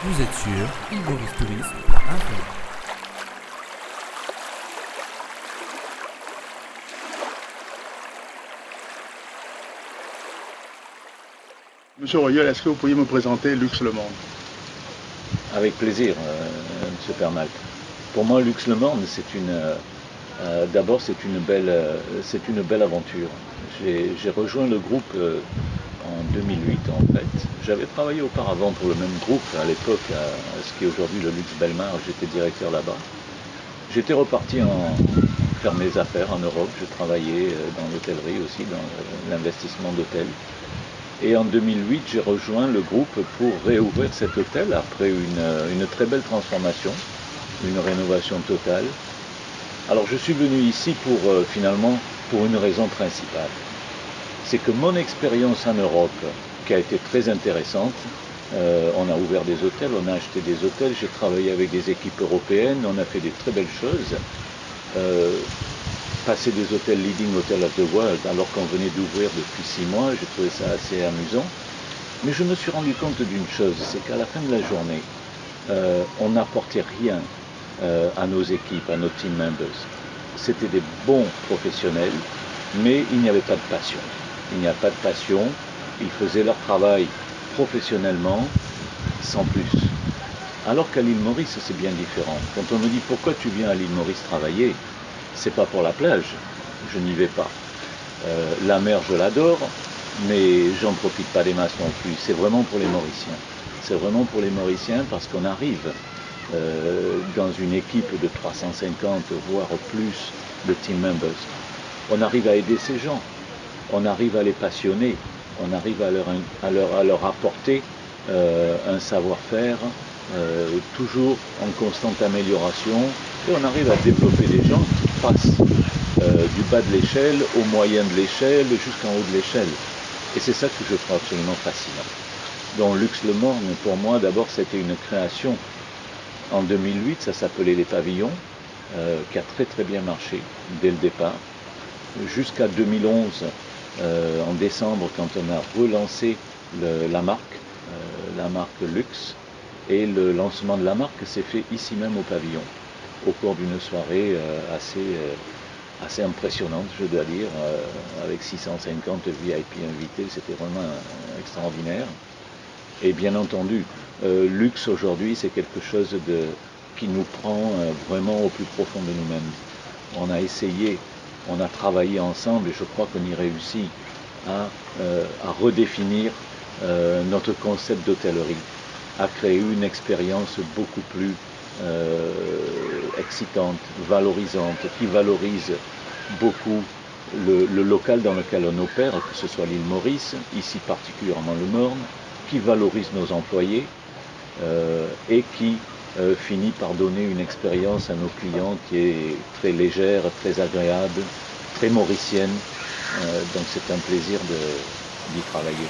Vous êtes sur ilmoristourisme.info. Monsieur Royal, est-ce que vous pourriez me présenter Lux Le Monde? Avec plaisir, M. Pernal. Pour moi, Lux Le Monde, d'abord, c'est une belle aventure. J'ai rejoint le groupe en 2008, en fait. J'avais travaillé auparavant pour le même groupe, à l'époque, à ce qui est aujourd'hui le Luxe Belmar. J'étais directeur là-bas. J'étais reparti faire mes affaires en Europe. Je travaillais dans l'hôtellerie aussi, dans l'investissement d'hôtels. Et en 2008, j'ai rejoint le groupe pour réouvrir cet hôtel après une très belle transformation, une rénovation totale. Alors je suis venu ici finalement pour une raison principale. C'est que mon expérience en Europe, qui a été très intéressante, on a ouvert des hôtels, on a acheté des hôtels, j'ai travaillé avec des équipes européennes, on a fait des très belles choses. Passer des hôtels Leading Hotel of the World alors qu'on venait d'ouvrir depuis 6 mois, j'ai trouvé ça assez amusant. Mais je me suis rendu compte d'une chose, c'est qu'à la fin de la journée, on n'apportait rien à nos équipes, à nos team members. C'était des bons professionnels, mais il n'y avait pas de passion. Il n'y a pas de passion, ils faisaient leur travail professionnellement, sans plus. Alors qu'à l'île Maurice, c'est bien différent. Quand on me dit pourquoi tu viens à l'île Maurice travailler, c'est pas pour la plage, je n'y vais pas. La mer, je l'adore, mais j'en profite pas des masses non plus. C'est vraiment pour les Mauriciens. C'est vraiment pour les Mauriciens parce qu'on arrive dans une équipe de 350, voire plus de team members. On arrive à aider ces gens. On arrive à les passionner. On arrive à leur apporter un savoir-faire toujours en constante amélioration. Et on arrive à développer des gens qui passent du bas de l'échelle au moyen de l'échelle jusqu'en haut de l'échelle. Et c'est ça que je trouve absolument fascinant. Donc Lux Le Morne, pour moi, d'abord, c'était une création. En 2008, ça s'appelait Les Pavillons, qui a très très bien marché dès le départ. Jusqu'à 2011, en décembre, quand on a relancé la marque Lux, et le lancement de la marque s'est fait ici même au pavillon, au cours d'une soirée assez impressionnante, je dois dire, avec 650 VIP invités, c'était vraiment extraordinaire. Et bien entendu, Lux aujourd'hui, c'est quelque chose qui nous prend vraiment au plus profond de nous-mêmes. On a essayé, on a travaillé ensemble et je crois qu'on y réussit à redéfinir notre concept d'hôtellerie, à créer une expérience beaucoup plus excitante, valorisante, qui valorise beaucoup le local dans lequel on opère, que ce soit l'île Maurice, ici particulièrement le Morne, qui valorise nos employés et qui finit par donner une expérience à nos clients qui est très légère, très agréable, très mauricienne. Donc c'est un plaisir d'y travailler.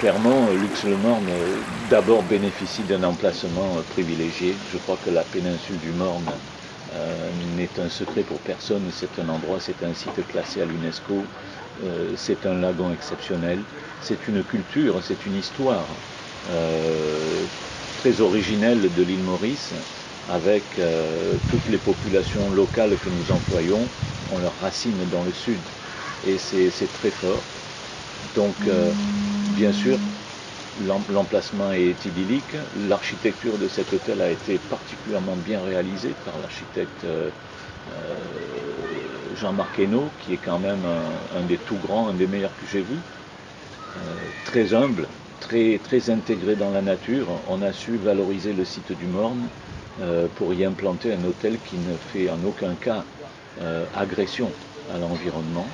Clairement, Lux Le Morne d'abord bénéficie d'un emplacement privilégié. Je crois que la péninsule du Morne n'est un secret pour personne. C'est un endroit, c'est un site classé à l'UNESCO. C'est un lagon exceptionnel. C'est une culture, c'est une histoire très originelle de l'île Maurice, avec toutes les populations locales que nous employons ont leurs racines dans le sud. Et c'est très fort. Donc, bien sûr, l'emplacement est idyllique. L'architecture de cet hôtel a été particulièrement bien réalisée par l'architecte Jean-Marc Hainaut, qui est quand même un des tout grands, un des meilleurs que j'ai vus. Très humble, très intégré dans la nature. On a su valoriser le site du Morne pour y implanter un hôtel qui ne fait en aucun cas agression à l'environnement.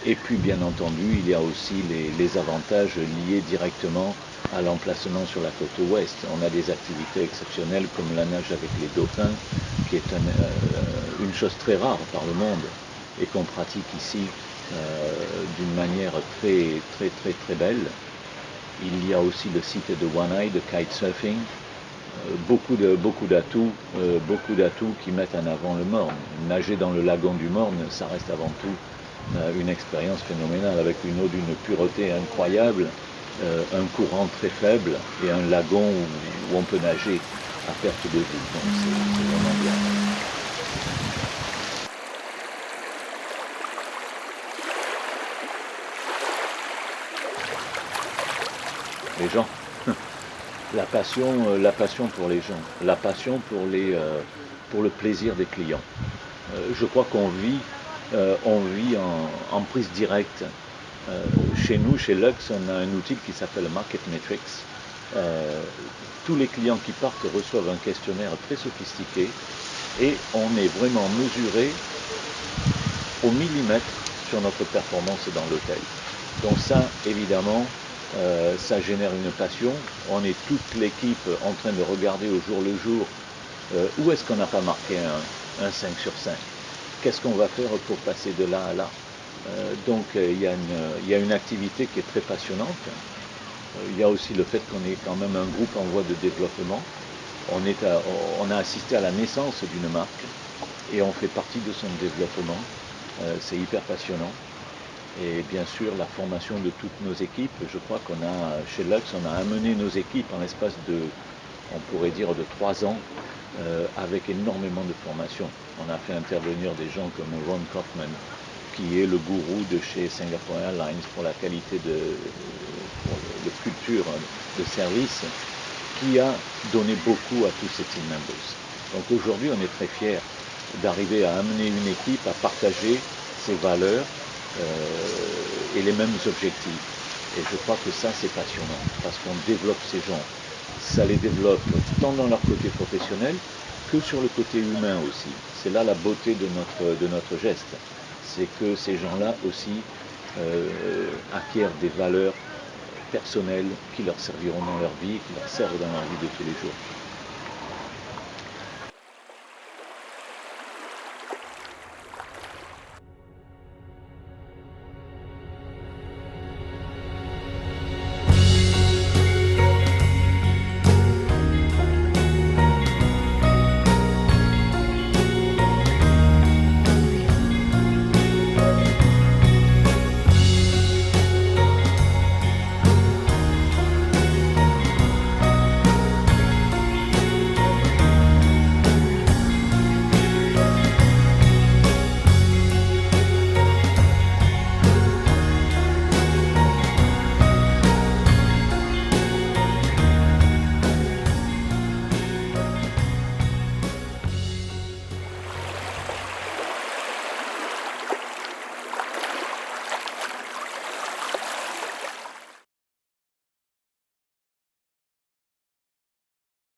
Et puis bien entendu, il y a aussi les avantages liés directement à l'emplacement sur la côte ouest. On a des activités exceptionnelles comme la nage avec les dauphins, qui est une chose très rare par le monde et qu'on pratique ici d'une manière très belle. Il y a aussi le site de One Eye, de kitesurfing, beaucoup d'atouts qui mettent en avant le Morne. Nager dans le lagon du Morne, ça reste avant tout une expérience phénoménale, avec une eau d'une pureté incroyable, un courant très faible et un lagon où on peut nager à perte de vue. Donc c'est vraiment bien. Les gens, la passion pour les gens, la passion pour le plaisir des clients. Je crois qu'on vit en prise directe. Chez nous, chez Lux, on a un outil qui s'appelle Market Metrics. Tous les clients qui partent reçoivent un questionnaire très sophistiqué et on est vraiment mesuré au millimètre sur notre performance dans l'hôtel. Donc ça, évidemment, ça génère une passion. On est toute l'équipe en train de regarder au jour le jour où est-ce qu'on n'a pas marqué un 5 sur 5. Qu'est-ce qu'on va faire pour passer de là à là. Donc il y a une activité qui est très passionnante. Il y a aussi le fait qu'on est quand même un groupe en voie de développement. On a assisté à la naissance d'une marque et on fait partie de son développement. C'est hyper passionnant. Et bien sûr, la formation de toutes nos équipes. Je crois chez Lux, on a amené nos équipes en l'espace on pourrait dire, de 3 ans, avec énormément de formation. On a fait intervenir des gens comme Ron Kaufman, qui est le gourou de chez Singapore Airlines pour la qualité de culture de service, qui a donné beaucoup à tous ces team members. Donc aujourd'hui, on est très fiers d'arriver à amener une équipe à partager ses valeurs et les mêmes objectifs. Et je crois que ça, c'est passionnant, parce qu'on développe ces gens. Ça les développe tant dans leur côté professionnel que sur le côté humain aussi. C'est là la beauté de notre geste. C'est que ces gens-là aussi acquièrent des valeurs personnelles qui leur serviront dans leur vie, qui leur servent dans leur vie de tous les jours.